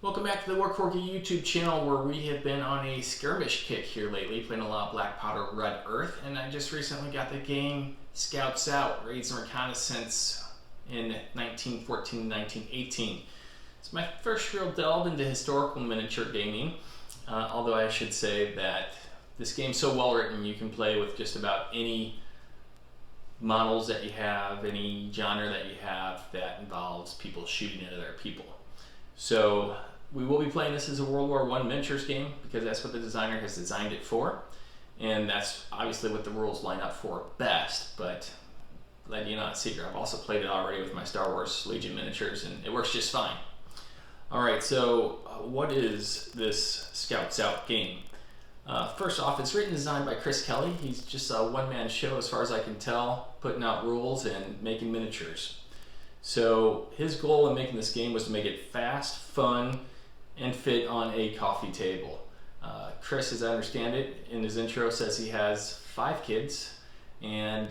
Welcome back to the Work YouTube channel, where we have been on a skirmish kick here lately, playing a lot of Black Powder Red Earth, and I just recently got the game Scouts Out, Raids and Reconnaissance in 1914-1918. It's my first real delve into historical miniature gaming, although I should say that this game's so well written you can play with just about any models that you have, any genre that you have that involves people shooting at other people. So we will be playing this as a World War I miniatures game because that's what the designer has designed it for, and that's obviously what the rules line up for best. But let you not secret, I've also played it already with my Star Wars Legion miniatures, and it works just fine. All right, so what is this Scouts Out game? First off, it's written and designed by Chris Kelly. He's just a one-man show as far as I can tell, putting out rules and making miniatures. So his goal in making this game was to make it fast, fun, and fit on a coffee table. Chris, as I understand it, in his intro says he has 5 kids, and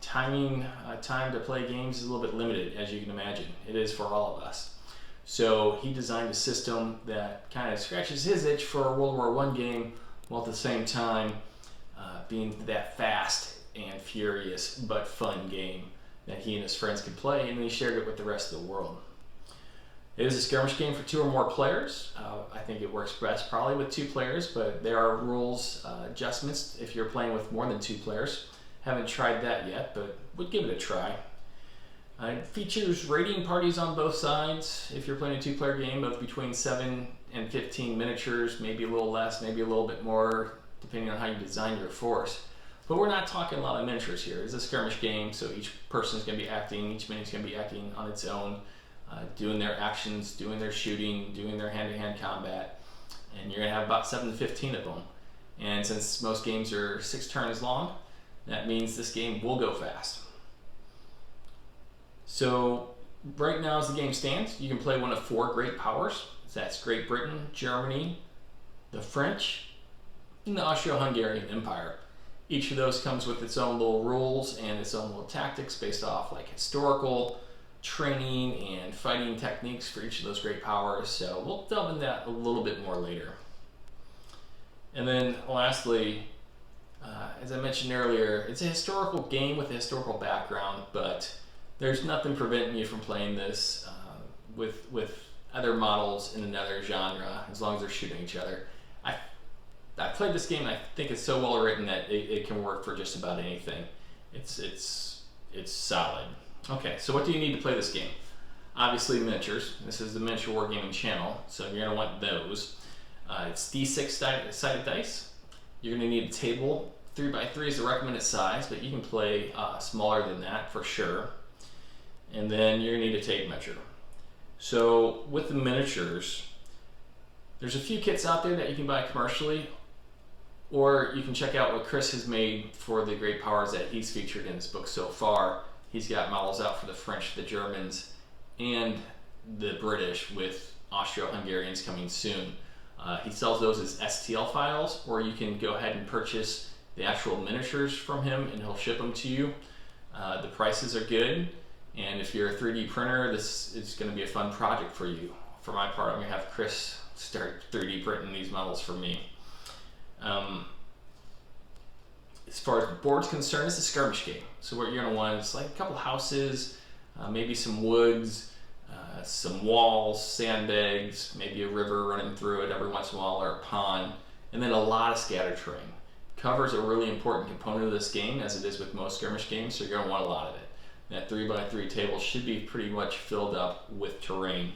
time to play games is a little bit limited, as you can imagine. It is for all of us. So he designed a system that kind of scratches his itch for a World War I game, while at the same time being that fast and furious but fun game that he and his friends could play, and he shared it with the rest of the world. It is a skirmish game for 2 or more players. I think it works best probably with 2 players, but there are rules adjustments if you're playing with more than 2 players. Haven't tried that yet, but would give it a try. It features raiding parties on both sides. If you're playing a 2-player game of between 7 and 15 miniatures, maybe a little less, maybe a little bit more, depending on how you design your force. But we're not talking a lot of miniatures here. It's a skirmish game, so each person is going to be acting, each mini's going to be acting on its own, doing their actions, doing their shooting, doing their hand-to-hand combat, and you're going to have about 7 to 15 of them. And since most games are 6 turns long, that means this game will go fast. So right now, as the game stands, you can play one of 4 great powers. That's Great Britain, Germany, the French, and the Austro-Hungarian Empire. Each of those comes with its own little rules and its own little tactics based off like historical training and fighting techniques for each of those great powers. So we'll delve into that a little bit more later. And then lastly, as I mentioned earlier, it's a historical game with a historical background, but there's nothing preventing you from playing this with other models in another genre as long as they're shooting each other. I played this game and I think it's so well written that it can work for just about anything. It's solid. Okay, so what do you need to play this game? Obviously miniatures. This is the Miniature Wargaming channel, so you're going to want those. It's D6 sided dice. You're going to need a table. 3x3 is the recommended size, but you can play smaller than that for sure. And then you're going to need a tape measure. So with the miniatures, there's a few kits out there that you can buy commercially, or you can check out what Chris has made for the great powers that he's featured in his book so far. He's got models out for the French, the Germans, and the British, with Austro-Hungarians coming soon. He sells those as STL files, or you can go ahead and purchase the actual miniatures from him and he'll ship them to you. The prices are good, and if you're a 3D printer, this is going to be a fun project for you. For my part, I'm going to have Chris start 3D printing these models for me. As far as the board's concerned, it's a skirmish game. So what you're going to want is like a couple houses, maybe some woods, some walls, sandbags, maybe a river running through it every once in a while, or a pond, and then a lot of scatter terrain. Cover is a really important component of this game, as it is with most skirmish games, so you're going to want a lot of it. That 3x3 table should be pretty much filled up with terrain,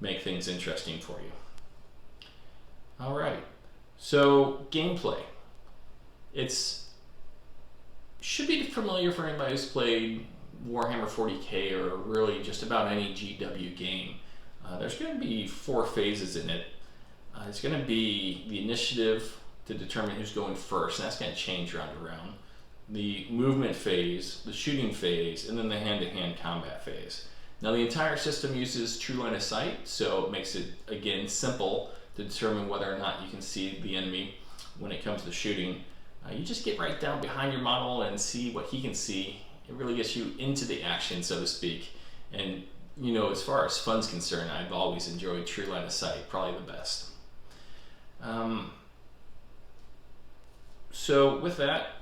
make things interesting for you. All right, so gameplay. Should be familiar for anybody who's played Warhammer 40K or really just about any GW game. There's going to be 4 phases in it. It's going to be the initiative to determine who's going first, and that's going to change round to round. The movement phase, the shooting phase, and then the hand-to-hand combat phase. Now the entire system uses true line of sight, so it makes it, again, simple to determine whether or not you can see the enemy when it comes to shooting. You just get right down behind your model and see what he can see. It really gets you into the action, so to speak. And you know, as far as fun's concerned, I've always enjoyed true line of sight, probably the best. So with that,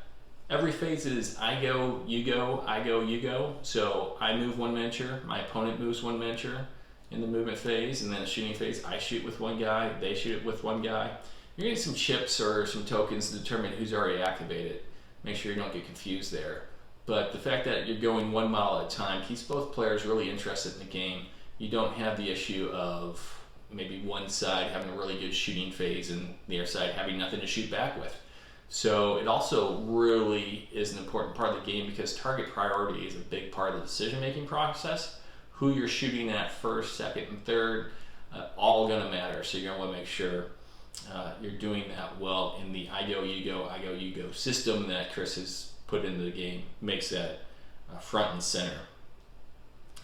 every phase is I go, you go, I go, you go. So I move 1 miniature, my opponent moves 1 miniature in the movement phase, and then the shooting phase, I shoot with 1 guy, they shoot it with 1 guy. You're getting some chips or some tokens to determine who's already activated. Make sure you don't get confused there. But the fact that you're going 1 model at a time keeps both players really interested in the game. You don't have the issue of maybe one side having a really good shooting phase and the other side having nothing to shoot back with. So it also really is an important part of the game because target priority is a big part of the decision-making process. Who you're shooting at first, second, and third, all gonna matter. So you're gonna wanna make sure you're doing that well in the I go, you go system that Chris has put into the game, makes that front and center.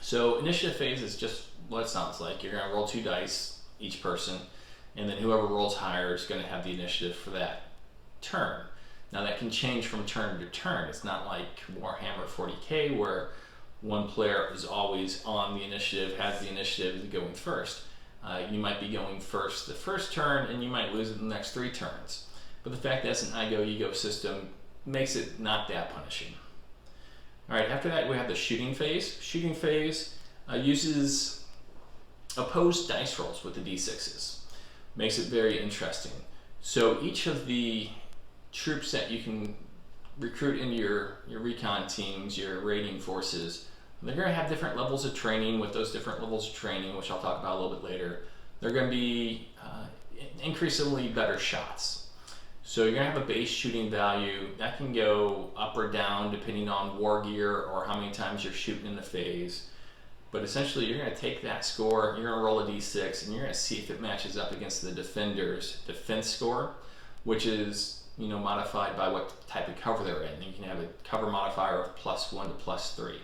So initiative phase is just what it sounds like. You're gonna roll 2 dice, each person, and then whoever rolls higher is gonna have the initiative for that turn. Now that can change from turn to turn. It's not like Warhammer 40k where one player is always on the initiative, has the initiative going first. You might be going first the first turn and you might lose it in the next 3 turns. But the fact that it's an I go, you go system makes it not that punishing. All right, after that we have the shooting phase. Shooting phase uses opposed dice rolls with the d6s. Makes it very interesting. So each of the troops that you can recruit into your recon teams, your raiding forces, they're going to have different levels of training. With those different levels of training, which I'll talk about a little bit later, they're going to be increasingly better shots. So you're going to have a base shooting value that can go up or down depending on war gear or how many times you're shooting in the phase. But essentially you're going to take that score, you're going to roll a d6, and you're going to see if it matches up against the defender's defense score, which is, you know, modified by what type of cover they're in. You can have a cover modifier of +1 to +3.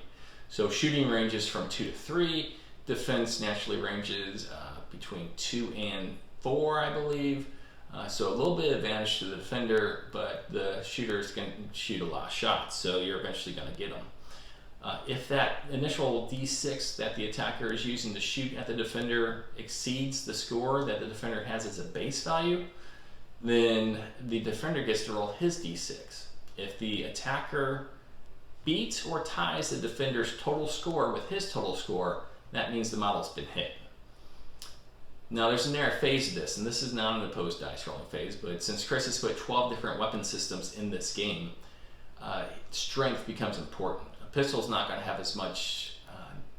So shooting ranges from 2 to 3. Defense naturally ranges between 2 and 4, I believe. So a little bit of advantage to the defender, but the shooter is going to shoot a lot of shots, so you're eventually going to get them. If that initial d6 that the attacker is using to shoot at the defender exceeds the score that the defender has as a base value, then the defender gets to roll his d6. If the attacker beats or ties the defender's total score with his total score, that means the model's been hit. Now there's a narrow phase of this, and this is not an opposed dice rolling phase, but since Chris has put 12 different weapon systems in this game, strength becomes important. A pistol's not going to have as much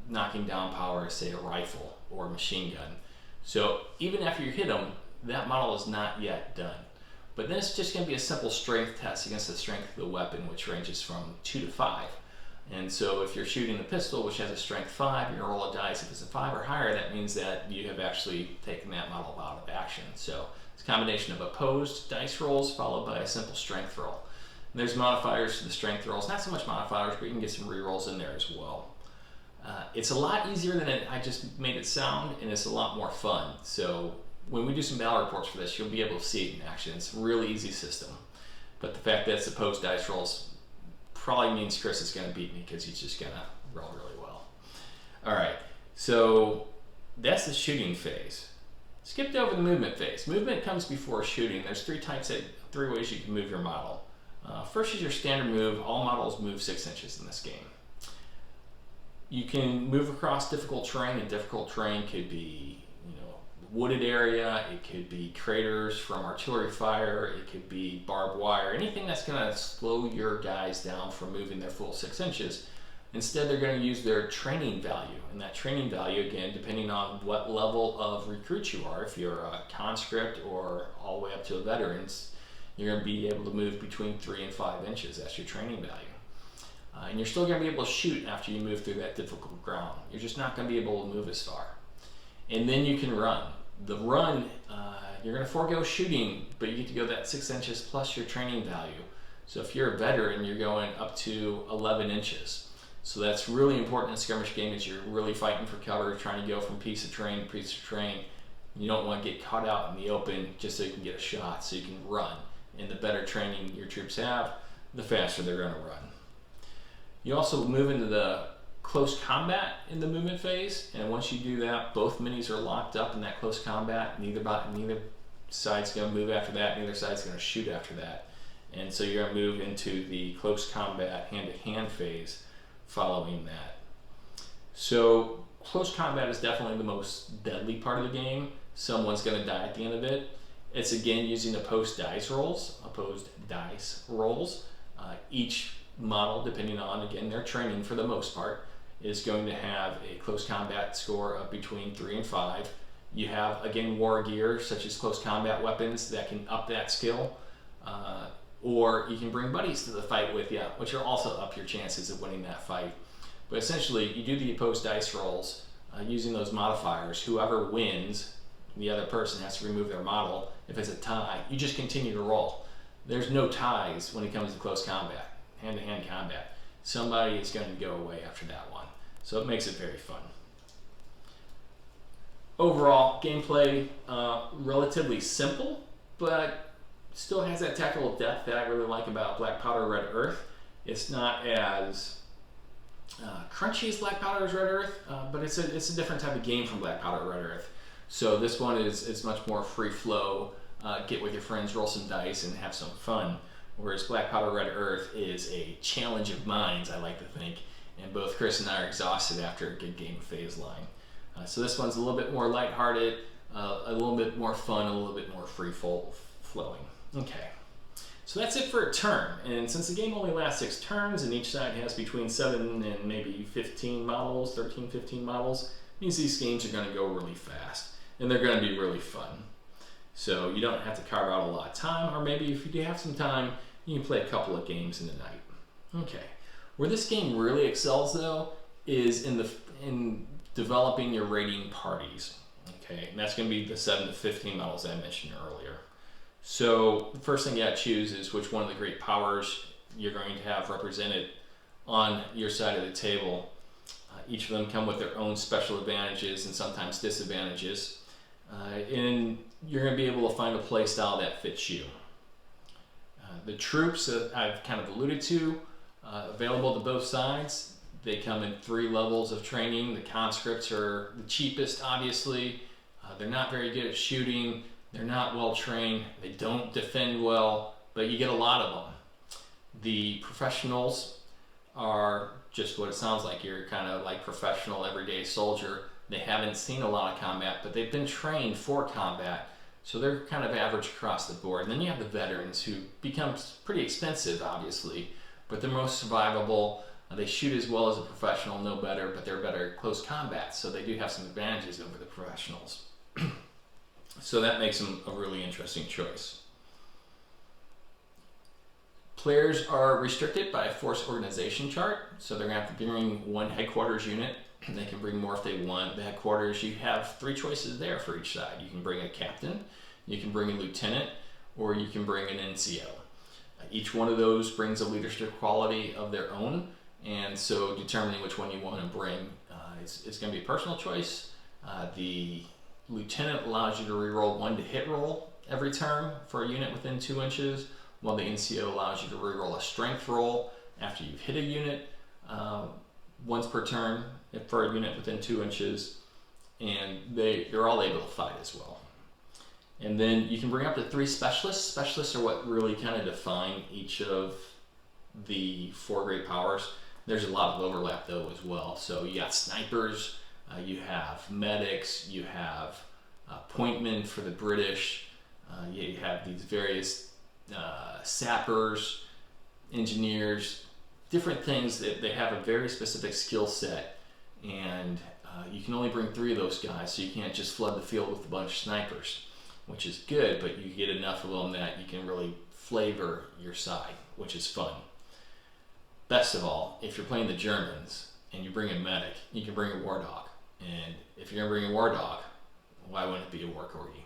knocking down power as, say, a rifle or a machine gun. So even after you hit them, that model is not yet done. But then it's just going to be a simple strength test against the strength of the weapon, which ranges from 2 to 5. And so if you're shooting a pistol, which has a strength 5, you're going to roll a dice. If it's a 5 or higher, that means that you have actually taken that model out of action. So it's a combination of opposed dice rolls followed by a simple strength roll. And there's modifiers to the strength rolls. Not so much modifiers, but you can get some rerolls in there as well. It's a lot easier than I just made it sound, and it's a lot more fun. So when we do some battle reports for this, you'll be able to see it in action. It's a really easy system. But the fact that it's opposed dice rolls probably means Chris is going to beat me because he's just going to roll really well. All right, so that's the shooting phase. Skipped over the movement phase. Movement comes before shooting. There's 3 ways you can move your model. First is your standard move. All models move 6 inches in this game. You can move across difficult terrain, and difficult terrain could be, wooded area, it could be craters from artillery fire, it could be barbed wire, anything that's going to slow your guys down from moving their full 6 inches. Instead, they're going to use their training value, and that training value, again, depending on what level of recruit you are, if you're a conscript or all the way up to a veterans, you're going to be able to move between 3 and 5 inches. That's your training value. And you're still going to be able to shoot after you move through that difficult ground. You're just not going to be able to move as far. And then you can run. The run, you're going to forego shooting, but you get to go that 6 inches plus your training value. So if you're a veteran, you're going up to 11 inches. So that's really important in a skirmish game, is you're really fighting for cover, trying to go from piece of terrain to piece of terrain. You don't want to get caught out in the open just so you can get a shot, so you can run. And the better training your troops have, the faster they're going to run. You also move into the close combat in the movement phase, and once you do that, both minis are locked up in that close combat. Neither side's going to move after that, neither side's going to shoot after that. And so you're going to move into the close combat hand-to-hand phase following that. So close combat is definitely the most deadly part of the game. Someone's going to die at the end of it. It's again using opposed dice rolls. Each model, depending on, again, their training for the most part, is going to have a close combat score of between 3 and 5. You have, again, war gear, such as close combat weapons, that can up that skill. Or you can bring buddies to the fight with you, which will also up your chances of winning that fight. But essentially, you do the opposed dice rolls using those modifiers. Whoever wins, the other person has to remove their model. If it's a tie, you just continue to roll. There's no ties when it comes to close combat, hand-to-hand combat. Somebody is going to go away after that one. So it makes it very fun. Overall, gameplay, relatively simple, but still has that tactical depth that I really like about Black Powder Red Earth. It's not as crunchy as Black Powder Red Earth, but it's a different type of game from Black Powder Red Earth. So this one is much more free flow, get with your friends, roll some dice, and have some fun. Whereas Black Powder Red Earth is a challenge of minds, I like to think, and both Chris and I are exhausted after a good game of Phase Line. So this one's a little bit more lighthearted, a little bit more fun, a little bit more free flowing. Okay, so that's it for a turn. And since the game only lasts 6 turns and each side has between 7 and maybe 15 models, 13, 15 models, means these games are going to go really fast and they're going to be really fun. So you don't have to carve out a lot of time, or maybe if you do have some time, you can play a couple of games in the night. Okay, where this game really excels though is in developing your raiding parties. Okay, and that's going to be the 7 to 15 models I mentioned earlier. So the first thing you got to choose is which one of the great powers you're going to have represented on your side of the table. Each of them come with their own special advantages and sometimes disadvantages. And you're going to be able to find a play style that fits you. The troops that I've kind of alluded to, available to both sides. They come in 3 levels of training. The conscripts are the cheapest, obviously. They're not very good at shooting. They're not well trained. They don't defend well, but you get a lot of them. The professionals are just what it sounds like. You're kind of like professional everyday soldier. They haven't seen a lot of combat, but they've been trained for combat. So they're kind of average across the board. And then you have the veterans, who become pretty expensive, obviously, but they're most survivable. They shoot as well as a professional, no better, but they're better at close combat. So they do have some advantages over the professionals. So that makes them a really interesting choice. Players are restricted by a force organization chart, so they're going to have to bring 1 headquarters unit, and they can bring more if they want. The headquarters, you have 3 choices there for each side. You can bring a captain, you can bring a lieutenant, or you can bring an NCO. Each one of those brings a leadership quality of their own, and so determining which one you want to bring is going to be a personal choice. The lieutenant allows you to reroll 1 to hit roll every turn for a unit within 2 inches, while the NCO allows you to reroll a strength roll after you've hit a unit once per turn for a unit within 2 inches, and they're all able to fight as well. And then you can bring up to 3 specialists. Specialists are what really kind of define each of the 4 great powers. There's a lot of overlap though as well. So you got snipers, you have medics, you have pointmen for the British, you have these various sappers, engineers, different things that they have a very specific skill set, and you can only bring 3 of those guys, so you can't just flood the field with a bunch of snipers, which is good, but you get enough of them that you can really flavor your side, which is fun. Best of all, if you're playing the Germans and you bring a medic, you can bring a war dog. And if you're gonna bring a war dog, why wouldn't it be a war corgi?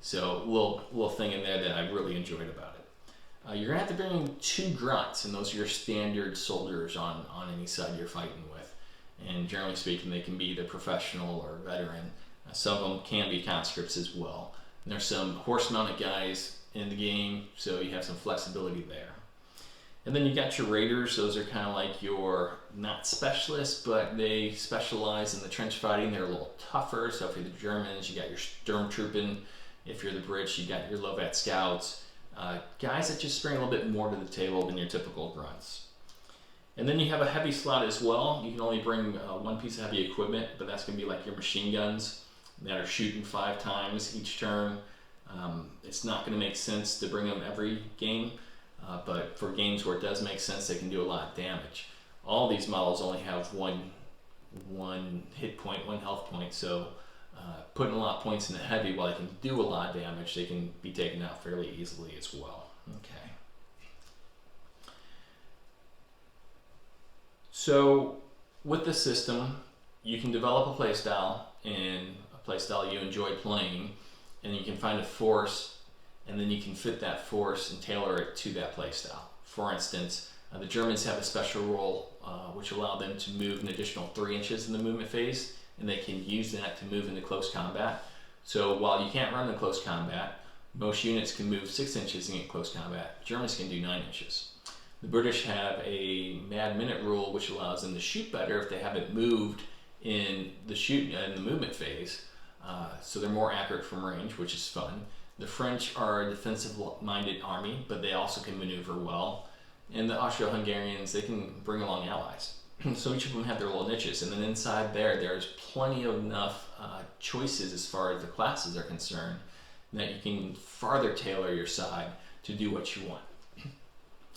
So little thing in there that I really enjoyed about it. You're gonna have to bring 2 grunts, and those are your standard soldiers on any side you're fighting with. And generally speaking, they can be either professional or veteran. Some of them can be conscripts as well. And there's some horse-mounted guys in the game, so you have some flexibility there. And then you got your raiders. Those are kind of like your, not specialists, but they specialize in the trench fighting. They're a little tougher. So if you're the Germans, you got your Sturmtruppen. If you're the Brits, you got your Lovat scouts. Guys that just bring a little bit more to the table than your typical grunts. And then you have a heavy slot as well. You can only bring one piece of heavy equipment, but that's going to be like your machine guns that are shooting 5 times each turn. It's not going to make sense to bring them every game, but for games where it does make sense, they can do a lot of damage. All these models only have one hit point, 1 health point, so putting a lot of points in the heavy, while they can do a lot of damage, they can be taken out fairly easily as well. Okay. So with the system, you can develop a playstyle, and a playstyle you enjoy playing, and you can find a force, and then you can fit that force and tailor it to that playstyle. For instance, the Germans have a special rule which allow them to move an additional 3 inches in the movement phase, and they can use that to move into close combat. So while you can't run in close combat, most units can move 6 inches in close combat. Germans can do 9 inches. The British have a mad minute rule which allows them to shoot better if they haven't moved in the movement phase. So they're more accurate from range, which is fun. The French are a defensive-minded army, but they also can maneuver well. And the Austro-Hungarians, they can bring along allies. So each of them have their little niches, and then inside there's plenty of enough choices as far as the classes are concerned that you can farther tailor your side to do what you want.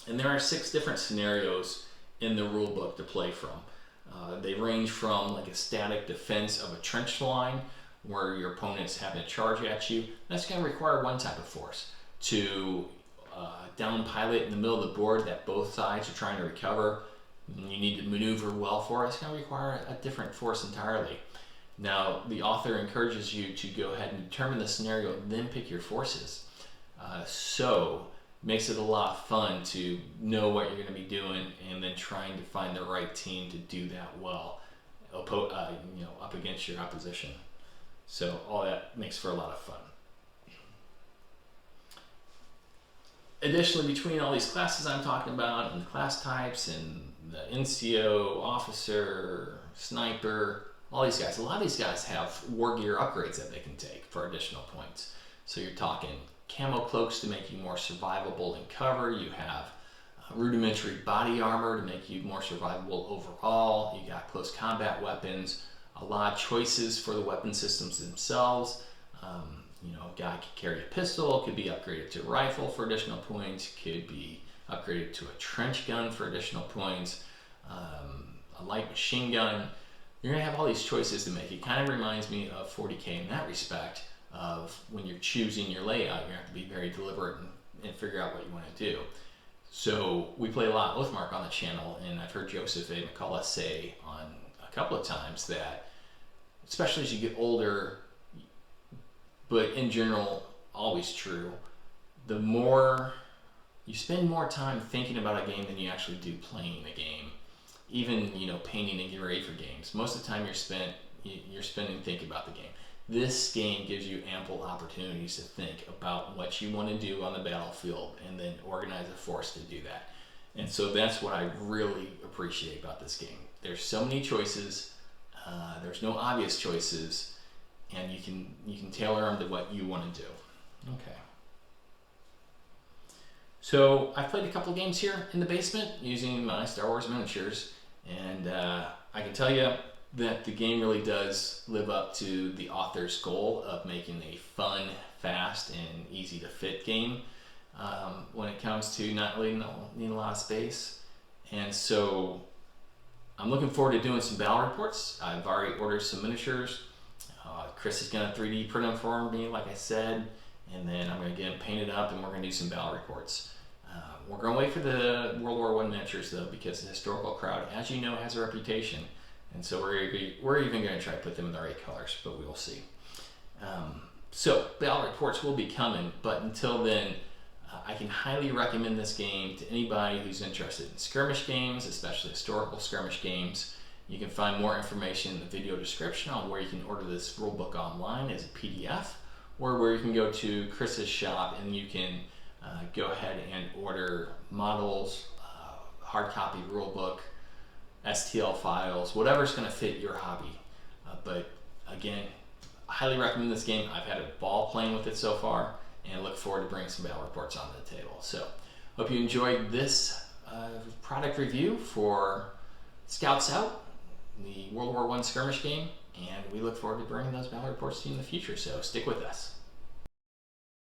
And there are 6 different scenarios in the rule book to play from. They range from like a static defense of a trench line where your opponent's having a charge at you. That's going to require one type of force. To down pilot in the middle of the board that both sides are trying to recover, and you need to maneuver well for, it's going to require a different force entirely. Now, the author encourages you to go ahead and determine the scenario, then pick your forces. So makes it a lot of fun to know what you're going to be doing, and then trying to find the right team to do that well, up against your opposition. So all that makes for a lot of fun. Additionally, between all these classes I'm talking about, and the class types, and the NCO, officer, sniper, all these guys, a lot of these guys have war gear upgrades that they can take for additional points. So you're talking camo cloaks to make you more survivable in cover. You have rudimentary body armor to make you more survivable overall. You got close combat weapons, a lot of choices for the weapon systems themselves. A guy could carry a pistol, could be upgraded to a rifle for additional points, could be upgraded to a trench gun for additional points, a light machine gun. You're going to have all these choices to make. It kind of reminds me of 40K in that respect, of when you're choosing your layout, you have to be very deliberate and figure out what you want to do. So we play a lot of Oathmark on the channel, and I've heard Joseph A. McCullough say on a couple of times that, especially as you get older, but in general, always true, the more you spend more time thinking about a game than you actually do playing a game. Even, painting and getting ready for games. Most of the time you're spending thinking about the game. This game gives you ample opportunities to think about what you want to do on the battlefield, and then organize a force to do that. And so that's what I really appreciate about this game. There's so many choices. There's no obvious choices, and you can tailor them to what you want to do. Okay. So I've played a couple games here in the basement using my Star Wars miniatures, and I can tell you that the game really does live up to the author's goal of making a fun, fast, and easy to fit game when it comes to not really needing a lot of space. And so I'm looking forward to doing some battle reports. I've already ordered some miniatures. Chris is going to 3D print them for me, like I said, and then I'm going to get them painted up, and we're going to do some battle reports. We're going to wait for the World War I miniatures, though, because the historical crowd, as you know, has a reputation. And so we're even going to try to put them in the right colors, but we will see. So battle reports will be coming, but until then, I can highly recommend this game to anybody who's interested in skirmish games, especially historical skirmish games. You can find more information in the video description on where you can order this rulebook online as a PDF, or where you can go to Chris's shop and you can go ahead and order models, hard copy rule book, STL files, whatever's going to fit your hobby. But again, I highly recommend this game. I've had a ball playing with it so far, and look forward to bringing some battle reports onto the table. So, hope you enjoyed this product review for Scouts Out, the World War I skirmish game, and we look forward to bringing those battle reports to you in the future. So, stick with us.